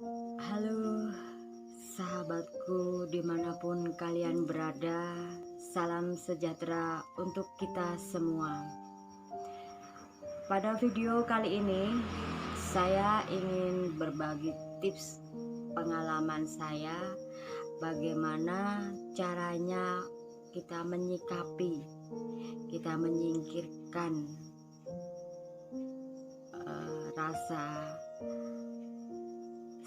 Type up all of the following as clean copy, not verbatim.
Halo sahabatku dimanapun kalian berada, salam sejahtera untuk kita semua. Pada video kali ini saya ingin berbagi tips pengalaman saya bagaimana caranya kita menyikapi, kita menyingkirkan rasa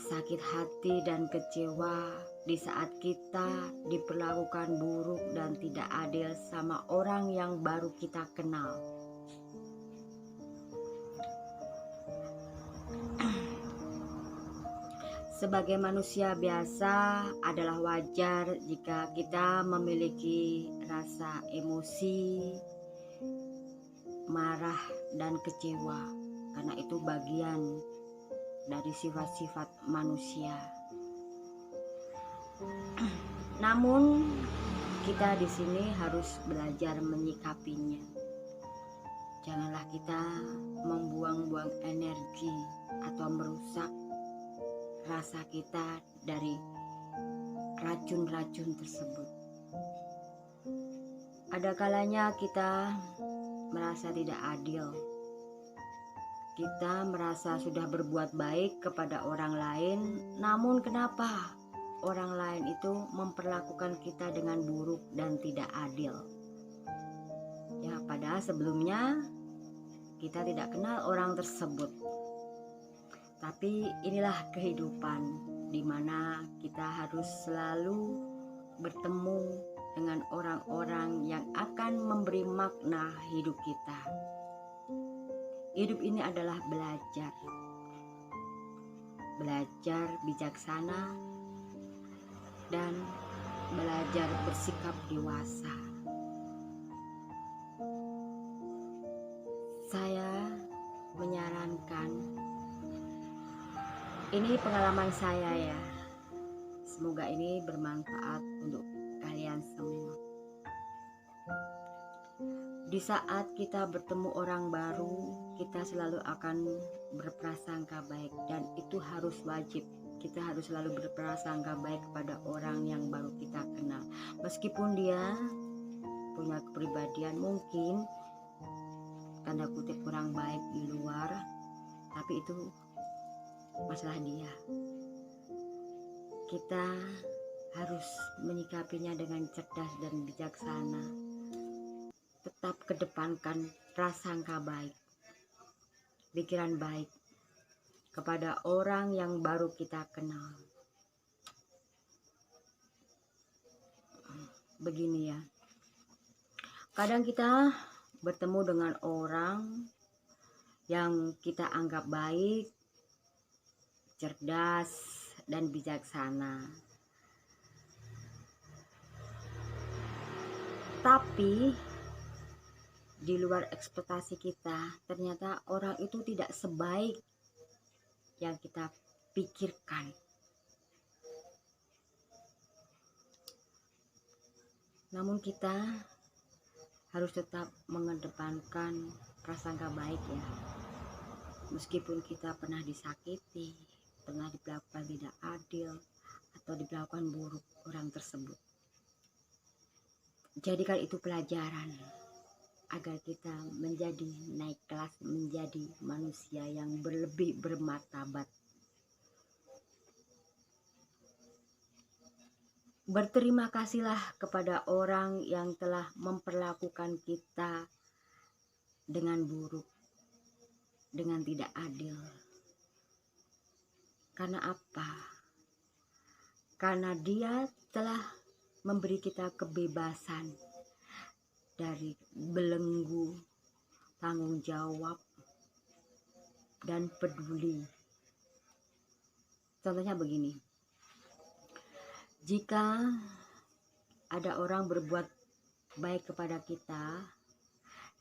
sakit hati dan kecewa di saat kita diperlakukan buruk dan tidak adil sama orang yang baru kita kenal. Sebagai manusia biasa, adalah wajar jika kita memiliki rasa emosi, marah, dan kecewa, karena itu bagian dari sifat-sifat manusia. Namun kita di sini harus belajar menyikapinya. Janganlah kita membuang-buang energi atau merusak rasa kita dari racun-racun tersebut. Ada kalanya kita merasa tidak adil. Kita merasa sudah berbuat baik kepada orang lain, namun kenapa orang lain itu memperlakukan kita dengan buruk dan tidak adil? Ya, padahal sebelumnya kita tidak kenal orang tersebut. Tapi inilah kehidupan di mana kita harus selalu bertemu dengan orang-orang yang akan memberi makna hidup kita. Hidup ini adalah belajar bijaksana dan belajar bersikap dewasa. Saya menyarankan, ini pengalaman saya ya, semoga ini bermanfaat untuk kalian semua. Di saat kita bertemu orang baru, kita selalu akan berprasangka baik, dan itu harus wajib. Kita harus selalu berprasangka baik kepada orang yang baru kita kenal. Meskipun dia punya kepribadian mungkin tanda kutip kurang baik di luar, tapi itu masalah dia. Kita harus menyikapinya dengan cerdas dan bijaksana. Tetap kedepankan prasangka baik, pikiran baik kepada orang yang baru kita kenal. Begini ya, kadang kita bertemu dengan orang yang kita anggap baik, cerdas, dan bijaksana. Tapi di luar ekspektasi kita, ternyata orang itu tidak sebaik yang kita pikirkan. Namun kita harus tetap mengedepankan prasangka baik ya. Meskipun kita pernah disakiti, pernah diperlakukan tidak adil, atau diperlakukan buruk orang tersebut. Jadikan itu pelajaran agar kita menjadi naik kelas, menjadi manusia yang lebih bermartabat. Berterima kasihlah kepada orang yang telah memperlakukan kita dengan buruk, dengan tidak adil. Karena apa? Karena dia telah memberi kita kebebasan dari belenggu tanggung jawab dan peduli. Contohnya begini, jika ada orang berbuat baik kepada kita,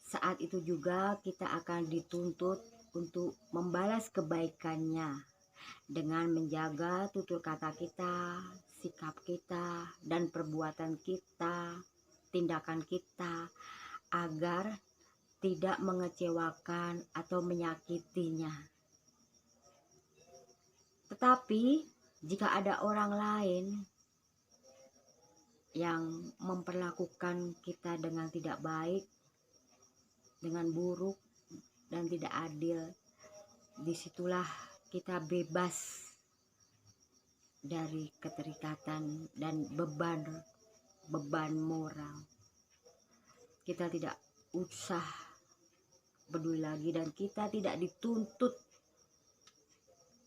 saat itu juga kita akan dituntut untuk membalas kebaikannya dengan menjaga tutur kata kita, sikap kita, dan perbuatan kita, tindakan kita, agar tidak mengecewakan atau menyakitinya. Tetapi jika ada orang lain yang memperlakukan kita dengan tidak baik, dengan buruk dan tidak adil, disitulah kita bebas dari keterikatan dan beban moral. Kita tidak usah peduli lagi, dan kita tidak dituntut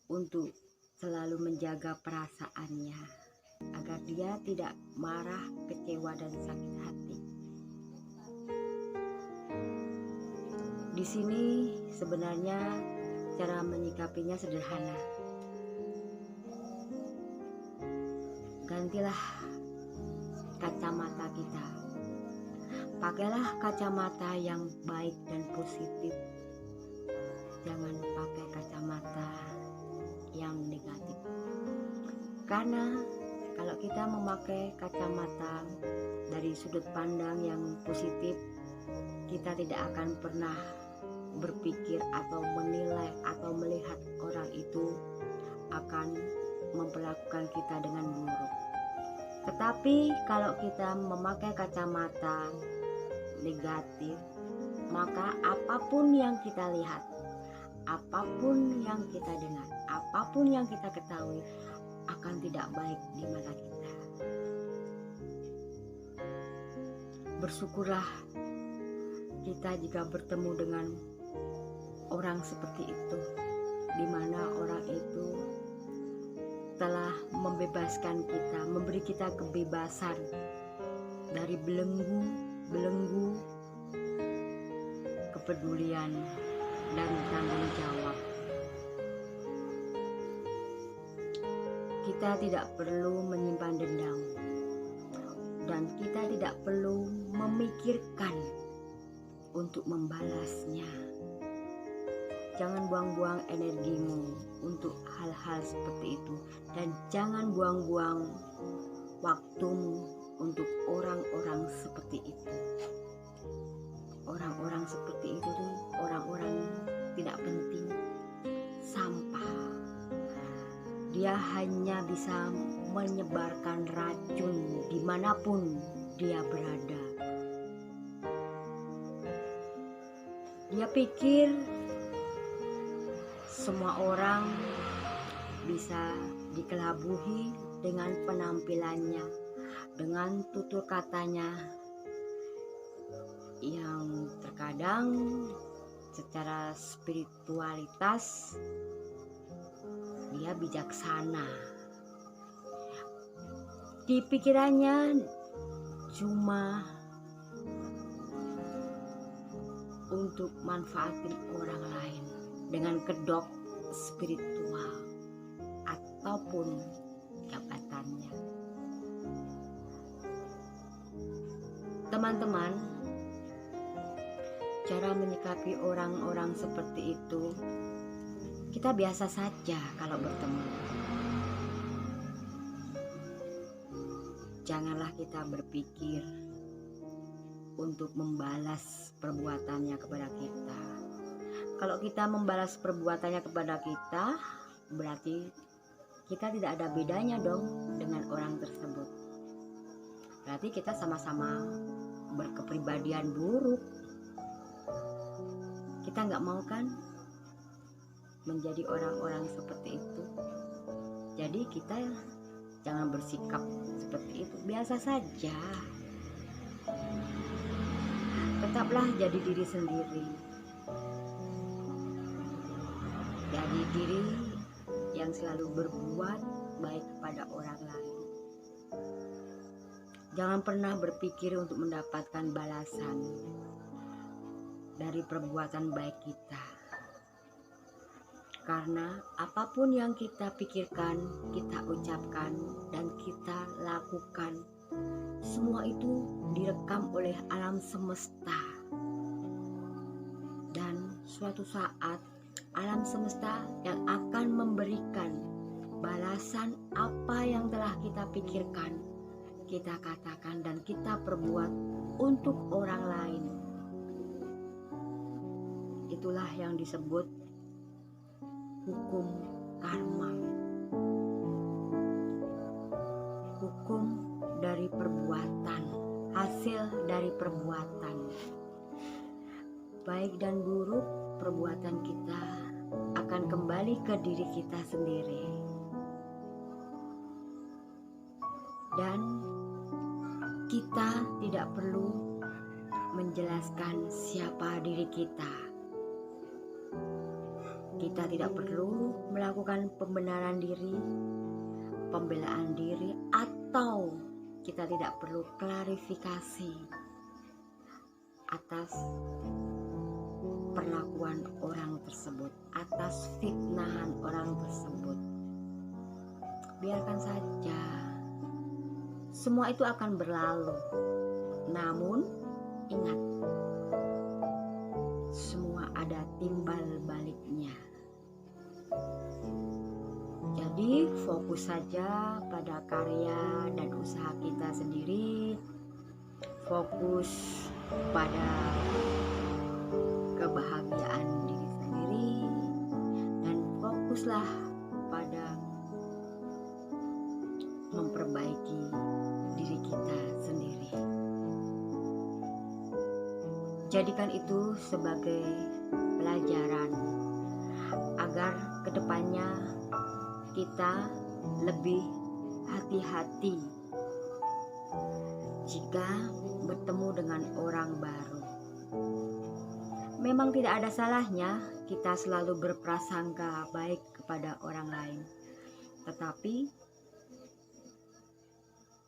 untuk selalu menjaga perasaannya agar dia tidak marah, kecewa, dan sakit hati. Di sini sebenarnya cara menyikapinya sederhana. Gantilah kacamata kita. Pakailah kacamata yang baik dan positif. Jangan pakai kacamata yang negatif. Karena kalau kita memakai kacamata dari sudut pandang yang positif, kita tidak akan pernah berpikir atau menilai atau melihat orang itu akan memperlakukan kita dengan buruk. Tetapi kalau kita memakai kacamata negatif, maka apapun yang kita lihat, apapun yang kita dengar, apapun yang kita ketahui akan tidak baik di mata kita. Bersyukurlah kita jika bertemu dengan orang seperti itu, di mana orang itu telah membebaskan kita, memberi kita kebebasan dari belenggu kepedulian dan tanggung jawab. Kita tidak perlu menyimpan dendam, dan kita tidak perlu memikirkan untuk membalasnya. Jangan buang-buang energimu untuk hal-hal seperti itu, dan jangan buang-buang waktumu untuk orang-orang seperti itu. Orang-orang seperti itu tuh orang-orang tidak penting, sampah. Dia hanya bisa menyebarkan racun dimanapun dia berada. Dia pikir semua orang bisa dikelabuhi dengan penampilannya, dengan tutur katanya yang terkadang secara spiritualitas dia bijaksana. Di pikirannya cuma untuk manfaatin orang lain dengan kedok spiritual ataupun jabatannya. Teman-teman, cara menyikapi orang-orang seperti itu, kita biasa saja kalau bertemu. Janganlah kita berpikir untuk membalas perbuatannya kepada kita. Kalau kita membalas perbuatannya kepada kita, berarti kita tidak ada bedanya dong dengan orang tersebut. Berarti kita sama-sama berkepribadian buruk. Kita nggak mau kan menjadi orang-orang seperti itu. Jadi kita jangan bersikap seperti itu, biasa saja. Tetaplah jadi diri sendiri. Jadi diri yang selalu berbuat baik kepada orang lain. Jangan pernah berpikir untuk mendapatkan balasan dari perbuatan baik kita. Karena apapun yang kita pikirkan, kita ucapkan, dan kita lakukan, semua itu direkam oleh alam semesta. Dan suatu saat alam semesta yang akan memberikan balasan apa yang telah kita pikirkan, kita katakan, dan kita perbuat untuk orang lain. Itulah yang disebut hukum karma. hukum dari perbuatan, hasil dari perbuatan. Baik dan buruk perbuatan kita akan kembali ke diri kita sendiri. Dan kita tidak perlu menjelaskan siapa diri kita. Kita tidak perlu melakukan pembenaran diri, pembelaan diri, atau kita tidak perlu klarifikasi atas perlakuan orang tersebut, atas fitnahan orang tersebut. Biarkan saja, semua itu akan berlalu. Namun ingat, semua ada timbal baliknya. Jadi fokus saja pada karya dan usaha kita sendiri. Fokus pada kebahagiaan diri sendiri. Dan fokuslah pada memperbaiki diri kita sendiri. Jadikan itu sebagai pelajaran agar kedepannya kita lebih hati-hati jika bertemu dengan orang baru. Memang tidak ada salahnya kita selalu berprasangka baik kepada orang lain, tetapi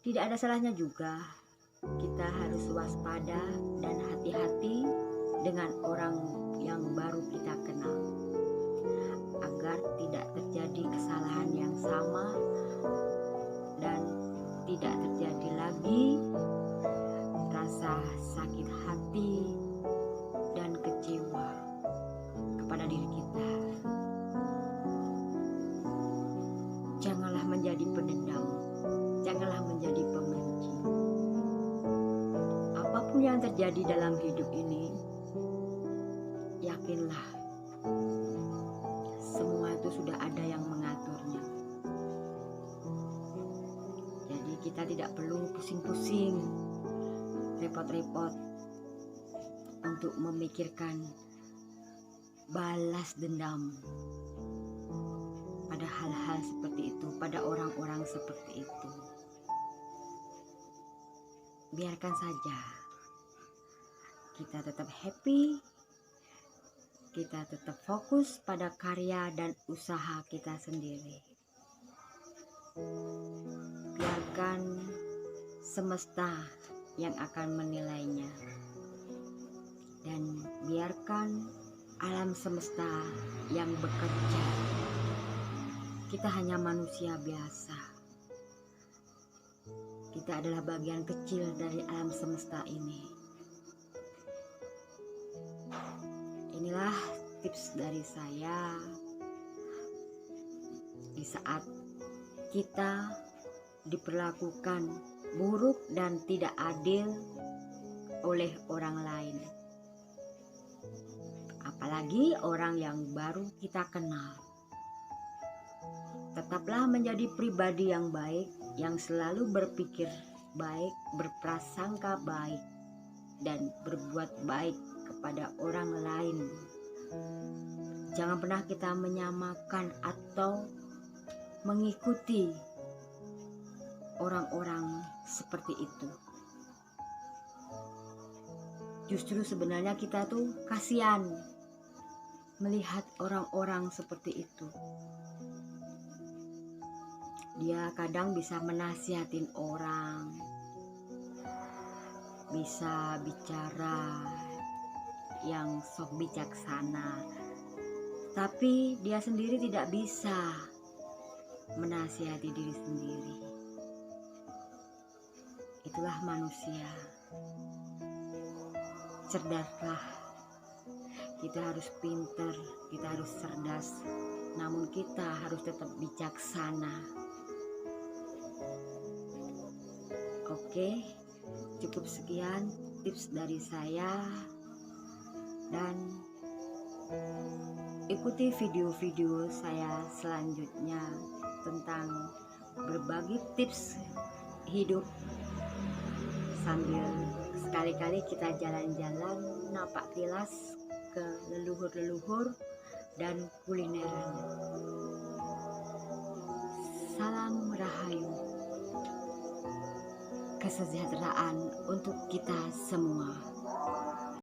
tidak ada salahnya juga kita harus waspada dan hati-hati dengan orang yang baru kita kenal, agar tidak terjadi kesalahan yang sama dan tidak terjadi lagi rasa sakit hati dan kecewa kepada diri kita. Janganlah menjadi pendendam, janganlah menjadi pembenci. Apapun yang terjadi dalam hidup ini, yakinlah semua itu sudah ada yang mengaturnya. Jadi kita tidak perlu pusing-pusing, repot-repot untuk memikirkan balas dendam pada hal-hal seperti itu, pada orang-orang seperti itu. Biarkan saja kita tetap happy, kita tetap fokus pada karya dan usaha kita sendiri. Biarkan semesta yang akan menilainya, dan biarkan alam semesta yang bekerja. Kita hanya manusia biasa. Kita adalah bagian kecil dari alam semesta ini. Inilah tips dari saya di saat kita diperlakukan buruk dan tidak adil oleh orang lain, apalagi orang yang baru kita kenal. Tetaplah menjadi pribadi yang baik, yang selalu berpikir baik, berprasangka baik, dan berbuat baik kepada orang lain. Jangan pernah kita menyamakan atau mengikuti orang-orang seperti itu. Justru sebenarnya kita tuh kasihan melihat orang-orang seperti itu. Dia kadang bisa menasihatin orang, bisa bicara yang sok bijaksana, tapi dia sendiri tidak bisa menasihati diri sendiri. Itulah manusia. Cerdaslah. Kita harus pintar, kita harus cerdas, namun kita harus tetap bijaksana. Oke, cukup sekian tips dari saya, dan ikuti video-video saya selanjutnya tentang berbagi tips hidup sambil sekali-kali kita jalan-jalan napak tilas ke leluhur-leluhur dan kulineran. Salam Rahayu, kesejahteraan untuk kita semua.